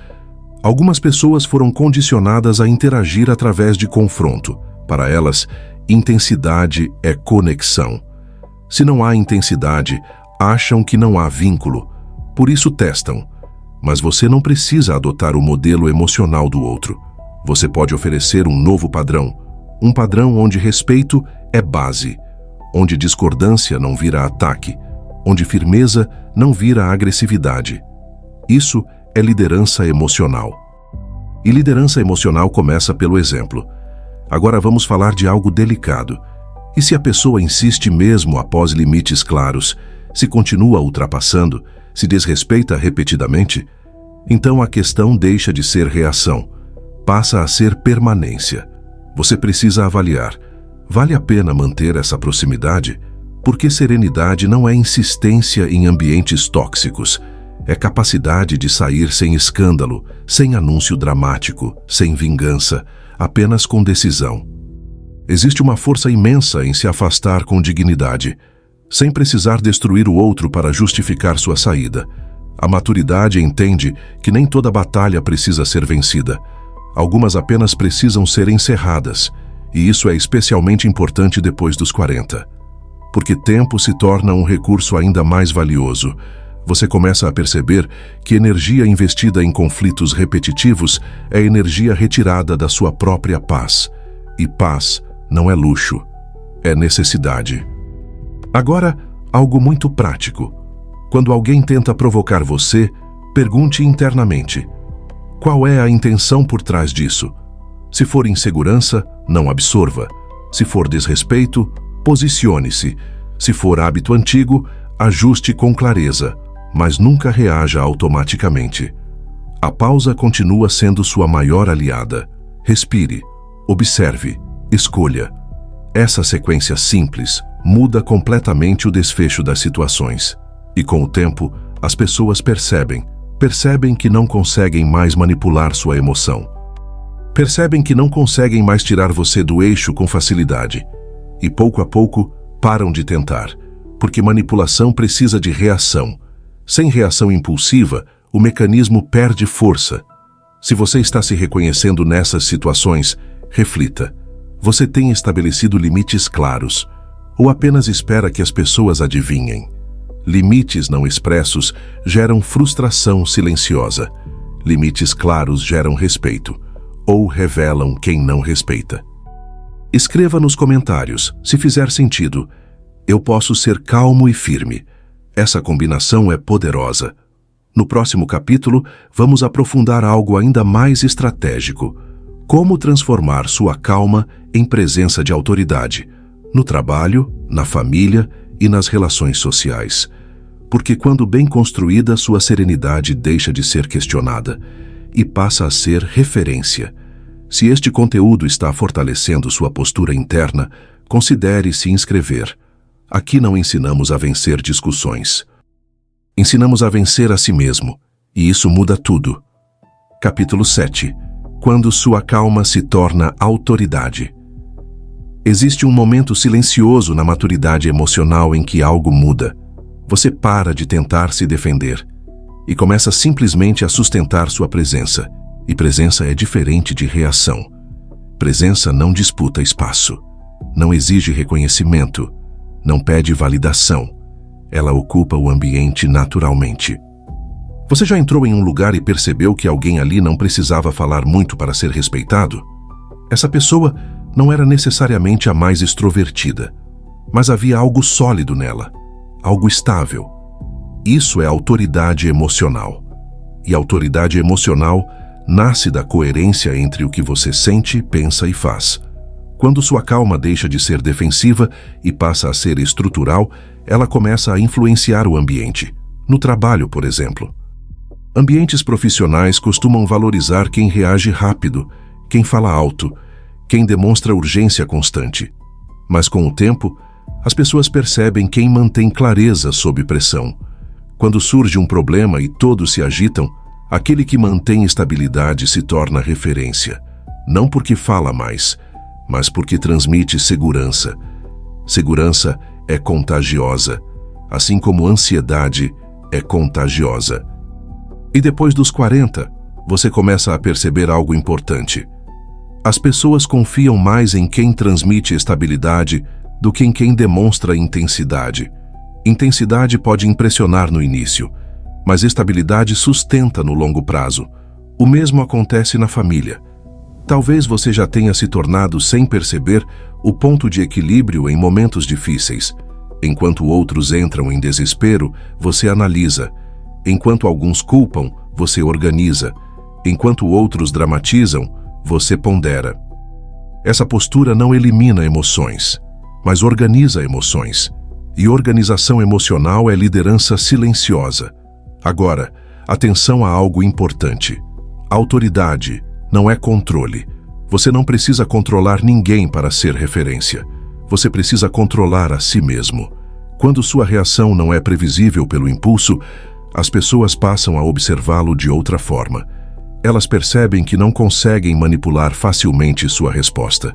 Algumas pessoas foram condicionadas a interagir através de confronto. Para elas, intensidade é conexão. Se não há intensidade, acham que não há vínculo. Por isso testam. Mas você não precisa adotar o modelo emocional do outro. Você pode oferecer um novo padrão. Um padrão onde respeito é base, onde discordância não vira ataque, onde firmeza não vira agressividade. Isso é liderança emocional. E liderança emocional começa pelo exemplo. Agora vamos falar de algo delicado. E se a pessoa insiste mesmo após limites claros, se continua ultrapassando, se desrespeita repetidamente, então a questão deixa de ser reação, passa a ser permanência. Você precisa avaliar: vale a pena manter essa proximidade? Porque serenidade não é insistência em ambientes tóxicos, é capacidade de sair sem escândalo, sem anúncio dramático, sem vingança, apenas com decisão. Existe uma força imensa em se afastar com dignidade, sem precisar destruir o outro para justificar sua saída. A maturidade entende que nem toda batalha precisa ser vencida. Algumas apenas precisam ser encerradas, e isso é especialmente importante depois dos 40. Porque tempo se torna um recurso ainda mais valioso. Você começa a perceber que energia investida em conflitos repetitivos é energia retirada da sua própria paz. E paz não é luxo, é necessidade. Agora, algo muito prático. Quando alguém tenta provocar você, pergunte internamente: qual é a intenção por trás disso? Se for insegurança, não absorva. Se for desrespeito, posicione-se. Se for hábito antigo, ajuste com clareza, mas nunca reaja automaticamente. A pausa continua sendo sua maior aliada. Respire, observe, escolha. Essa sequência simples muda completamente o desfecho das situações. E com o tempo, as pessoas percebem que não conseguem mais manipular sua emoção. Percebem que não conseguem mais tirar você do eixo com facilidade. E pouco a pouco, param de tentar, porque manipulação precisa de reação. Sem reação impulsiva, o mecanismo perde força. Se você está se reconhecendo nessas situações, reflita. Você tem estabelecido limites claros, ou apenas espera que as pessoas adivinhem? Limites não expressos geram frustração silenciosa. Limites claros geram respeito, ou revelam quem não respeita. Escreva nos comentários, se fizer sentido. Eu posso ser calmo e firme. Essa combinação é poderosa. No próximo capítulo, vamos aprofundar algo ainda mais estratégico. Como transformar sua calma em presença de autoridade, no trabalho, na família e nas relações sociais. Porque quando bem construída, sua serenidade deixa de ser questionada e passa a ser referência. Se este conteúdo está fortalecendo sua postura interna, considere se inscrever. Aqui não ensinamos a vencer discussões. Ensinamos a vencer a si mesmo, e isso muda tudo. Capítulo 7. Quando sua calma se torna autoridade. Existe um momento silencioso na maturidade emocional em que algo muda. Você para de tentar se defender e começa simplesmente a sustentar sua presença. E presença é diferente de reação. Presença não disputa espaço, não exige reconhecimento, não pede validação. Ela ocupa o ambiente naturalmente. Você já entrou em um lugar e percebeu que alguém ali não precisava falar muito para ser respeitado? Essa pessoa não era necessariamente a mais extrovertida, mas havia algo sólido nela, algo estável. Isso é autoridade emocional. E autoridade emocional nasce da coerência entre o que você sente, pensa e faz. Quando sua calma deixa de ser defensiva e passa a ser estrutural, ela começa a influenciar o ambiente. No trabalho, por exemplo. Ambientes profissionais costumam valorizar quem reage rápido, quem fala alto, quem demonstra urgência constante. Mas com o tempo, as pessoas percebem quem mantém clareza sob pressão. Quando surge um problema e todos se agitam, aquele que mantém estabilidade se torna referência, não porque fala mais, mas porque transmite segurança. Segurança é contagiosa, assim como ansiedade é contagiosa. E depois dos 40, você começa a perceber algo importante. As pessoas confiam mais em quem transmite estabilidade do que em quem demonstra intensidade. Intensidade pode impressionar no início, mas estabilidade sustenta no longo prazo. O mesmo acontece na família. Talvez você já tenha se tornado, sem perceber, o ponto de equilíbrio em momentos difíceis. Enquanto outros entram em desespero, você analisa. Enquanto alguns culpam, você organiza. Enquanto outros dramatizam, você pondera. Essa postura não elimina emoções, mas organiza emoções. E organização emocional é liderança silenciosa. Agora, atenção a algo importante. Autoridade não é controle. Você não precisa controlar ninguém para ser referência. Você precisa controlar a si mesmo. Quando sua reação não é previsível pelo impulso, as pessoas passam a observá-lo de outra forma. Elas percebem que não conseguem manipular facilmente sua resposta.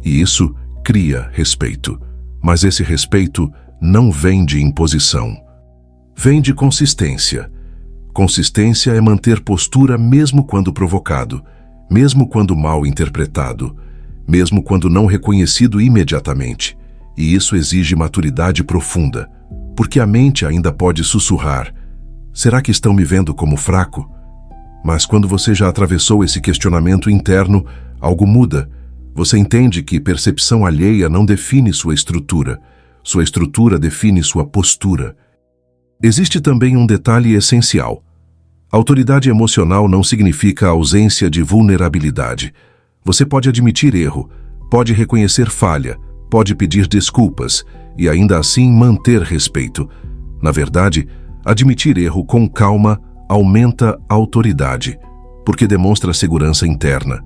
E isso cria respeito. Mas esse respeito não vem de imposição. Vem de consistência. Consistência é manter postura mesmo quando provocado, mesmo quando mal interpretado, mesmo quando não reconhecido imediatamente. E isso exige maturidade profunda, porque a mente ainda pode sussurrar: será que estão me vendo como fraco? Mas quando você já atravessou esse questionamento interno, algo muda. Você entende que percepção alheia não define sua estrutura define sua postura. Existe também um detalhe essencial. Autoridade emocional não significa ausência de vulnerabilidade. Você pode admitir erro, pode reconhecer falha, pode pedir desculpas e ainda assim manter respeito. Na verdade, admitir erro com calma aumenta a autoridade, porque demonstra segurança interna.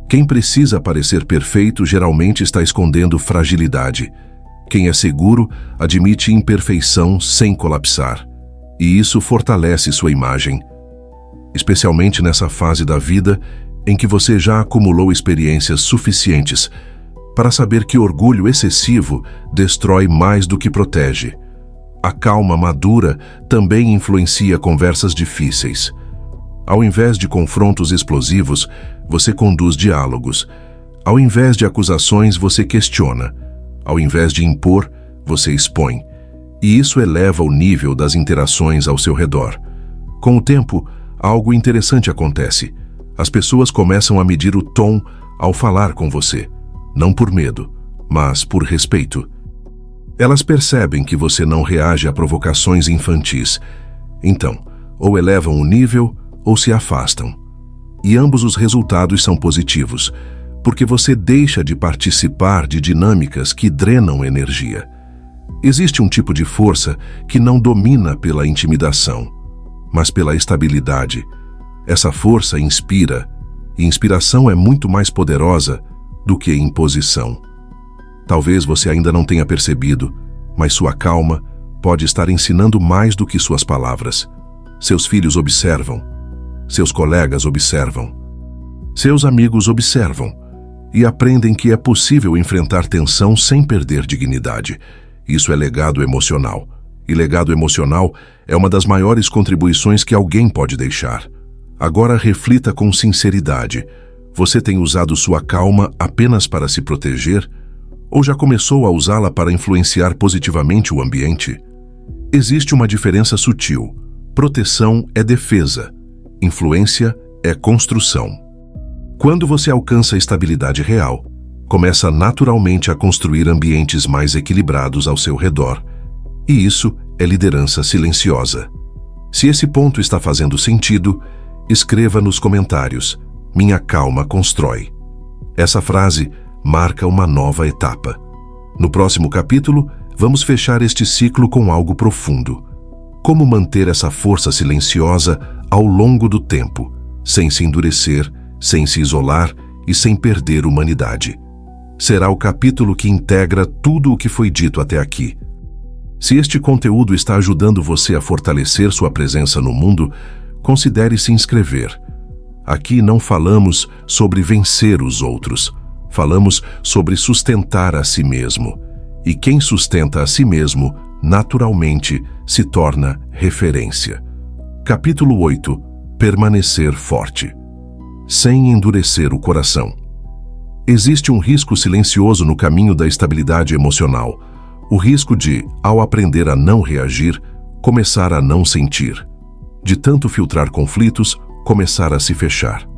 Quem precisa parecer perfeito geralmente está escondendo fragilidade. Quem é seguro admite imperfeição sem colapsar. E isso fortalece sua imagem, especialmente nessa fase da vida em que você já acumulou experiências suficientes para saber que orgulho excessivo destrói mais do que protege. A calma madura também influencia conversas difíceis. Ao invés de confrontos explosivos, você conduz diálogos. Ao invés de acusações, você questiona. Ao invés de impor, você expõe. E isso eleva o nível das interações ao seu redor. Com o tempo, algo interessante acontece. As pessoas começam a medir o tom ao falar com você, não por medo, mas por respeito. Elas percebem que você não reage a provocações infantis. Então, ou elevam o nível ou se afastam. E ambos os resultados são positivos, porque você deixa de participar de dinâmicas que drenam energia. Existe um tipo de força que não domina pela intimidação, mas pela estabilidade. Essa força inspira, e inspiração é muito mais poderosa do que imposição. Talvez você ainda não tenha percebido, mas sua calma pode estar ensinando mais do que suas palavras. Seus filhos observam, seus colegas observam, seus amigos observam e aprendem que é possível enfrentar tensão sem perder dignidade. Isso é legado emocional. E legado emocional é uma das maiores contribuições que alguém pode deixar. Agora reflita com sinceridade. Você tem usado sua calma apenas para se proteger? Ou já começou a usá-la para influenciar positivamente o ambiente? Existe uma diferença sutil. Proteção é defesa. Influência é construção. Quando você alcança a estabilidade real, começa naturalmente a construir ambientes mais equilibrados ao seu redor. E isso é liderança silenciosa. Se esse ponto está fazendo sentido, escreva nos comentários: "Minha calma constrói". Essa frase marca uma nova etapa. No próximo capítulo, vamos fechar este ciclo com algo profundo. Como manter essa força silenciosa ao longo do tempo, sem se endurecer, sem se isolar e sem perder humanidade. Será o capítulo que integra tudo o que foi dito até aqui. Se este conteúdo está ajudando você a fortalecer sua presença no mundo, considere se inscrever. Aqui não falamos sobre vencer os outros, falamos sobre sustentar a si mesmo. E quem sustenta a si mesmo, naturalmente, se torna referência. Capítulo 8. Permanecer forte. Sem endurecer o coração. Existe um risco silencioso no caminho da estabilidade emocional. O risco de, ao aprender a não reagir, começar a não sentir. De tanto filtrar conflitos, começar a se fechar.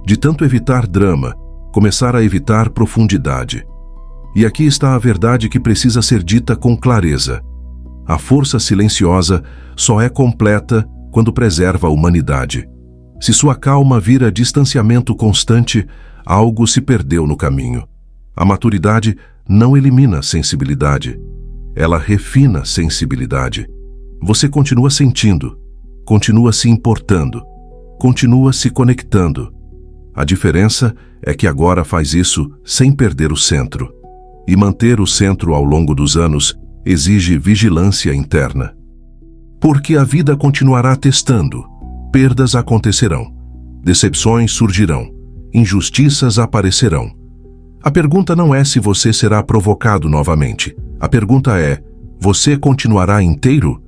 De tanto evitar drama, começar a evitar profundidade. E aqui está a verdade que precisa ser dita com clareza. A força silenciosa só é completa quando preserva a humanidade. Se sua calma vira distanciamento constante, algo se perdeu no caminho. A maturidade não elimina sensibilidade. Ela refina sensibilidade. Você continua sentindo, continua se importando, continua se conectando. A diferença é que agora faz isso sem perder o centro. E manter o centro ao longo dos anos exige vigilância interna. Porque a vida continuará testando. Perdas acontecerão. Decepções surgirão. Injustiças aparecerão. A pergunta não é se você será provocado novamente. A pergunta é: você continuará inteiro?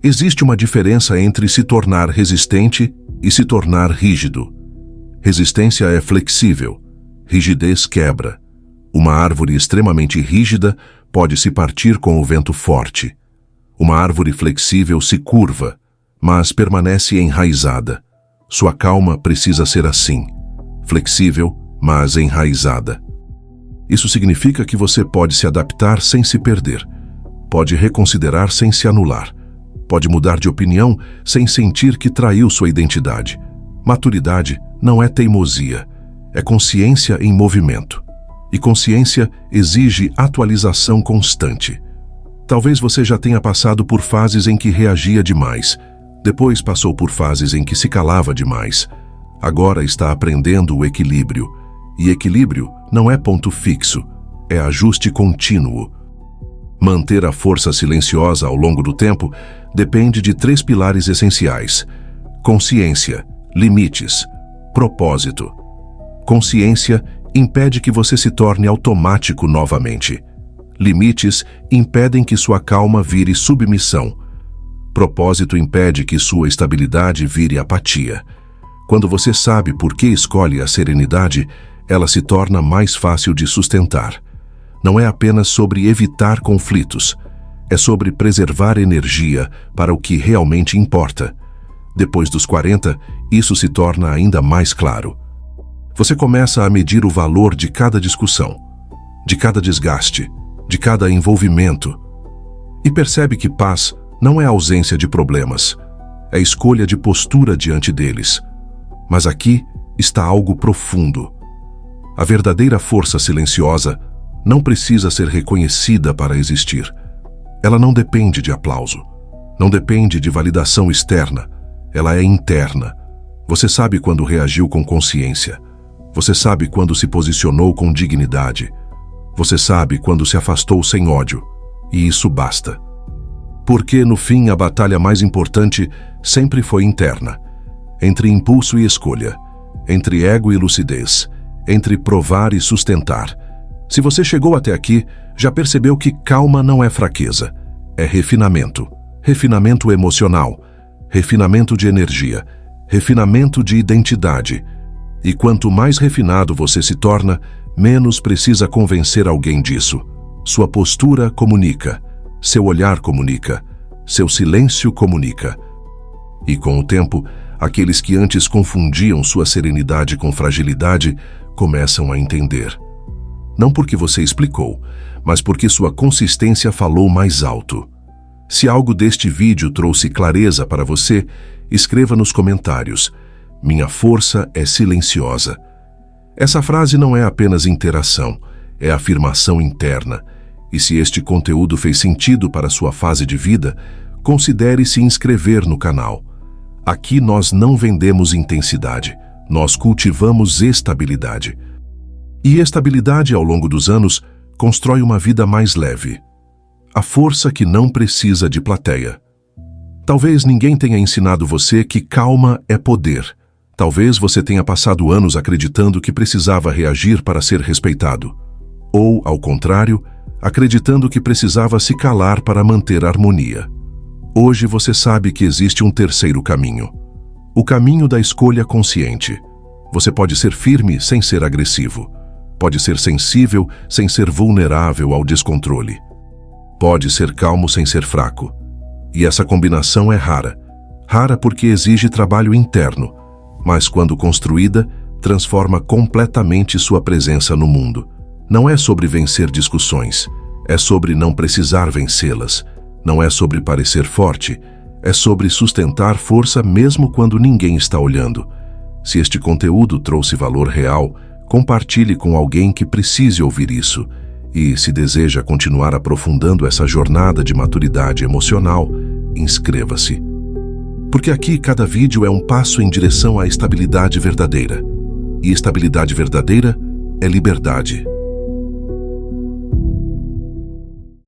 Existe uma diferença entre se tornar resistente e se tornar rígido. Resistência é flexível. Rigidez quebra. Uma árvore extremamente rígida pode se partir com o vento forte. Uma árvore flexível se curva, mas permanece enraizada. Sua calma precisa ser assim, flexível, mas enraizada. Isso significa que você pode se adaptar sem se perder, pode reconsiderar sem se anular, pode mudar de opinião sem sentir que traiu sua identidade. Maturidade não é teimosia, é consciência em movimento. E consciência exige atualização constante. Talvez você já tenha passado por fases em que reagia demais, depois passou por fases em que se calava demais. Agora está aprendendo o equilíbrio. E equilíbrio não é ponto fixo, é ajuste contínuo. Manter a força silenciosa ao longo do tempo depende de 3 pilares essenciais: consciência, limites, propósito. Consciência impede que você se torne automático novamente. Limites impedem que sua calma vire submissão. Propósito impede que sua estabilidade vire apatia. Quando você sabe por que escolhe a serenidade, ela se torna mais fácil de sustentar. Não é apenas sobre evitar conflitos, é sobre preservar energia para o que realmente importa. Depois dos 40, isso se torna ainda mais claro. Você começa a medir o valor de cada discussão, de cada desgaste, de cada envolvimento. E percebe que paz não é ausência de problemas, é escolha de postura diante deles. Mas aqui está algo profundo. A verdadeira força silenciosa não precisa ser reconhecida para existir. Ela não depende de aplauso, não depende de validação externa. Ela é interna. Você sabe quando reagiu com consciência. Você sabe quando se posicionou com dignidade. Você sabe quando se afastou sem ódio. E isso basta. Porque, no fim, a batalha mais importante sempre foi interna. Entre impulso e escolha. Entre ego e lucidez. Entre provar e sustentar. Se você chegou até aqui, já percebeu que calma não é fraqueza. É refinamento. Refinamento emocional. Refinamento de energia. Refinamento de identidade. E quanto mais refinado você se torna, menos precisa convencer alguém disso. Sua postura comunica. Seu olhar comunica. Seu silêncio comunica. E com o tempo, aqueles que antes confundiam sua serenidade com fragilidade começam a entender. Não porque você explicou, mas porque sua consistência falou mais alto. Se algo deste vídeo trouxe clareza para você, escreva nos comentários: "Minha força é silenciosa". Essa frase não é apenas interação, é afirmação interna. E se este conteúdo fez sentido para sua fase de vida, considere se inscrever no canal. Aqui nós não vendemos intensidade, nós cultivamos estabilidade. E estabilidade ao longo dos anos constrói uma vida mais leve. A força que não precisa de plateia. Talvez ninguém tenha ensinado você que calma é poder. Talvez você tenha passado anos acreditando que precisava reagir para ser respeitado. Ou, ao contrário, acreditando que precisava se calar para manter a harmonia. Hoje você sabe que existe um terceiro caminho. O caminho da escolha consciente. Você pode ser firme sem ser agressivo. Pode ser sensível sem ser vulnerável ao descontrole. Pode ser calmo sem ser fraco. E essa combinação é rara. Rara porque exige trabalho interno, mas quando construída, transforma completamente sua presença no mundo. Não é sobre vencer discussões, é sobre não precisar vencê-las. Não é sobre parecer forte, é sobre sustentar força mesmo quando ninguém está olhando. Se este conteúdo trouxe valor real, compartilhe com alguém que precise ouvir isso. E, se deseja continuar aprofundando essa jornada de maturidade emocional, inscreva-se. Porque aqui cada vídeo é um passo em direção à estabilidade verdadeira. E estabilidade verdadeira é liberdade.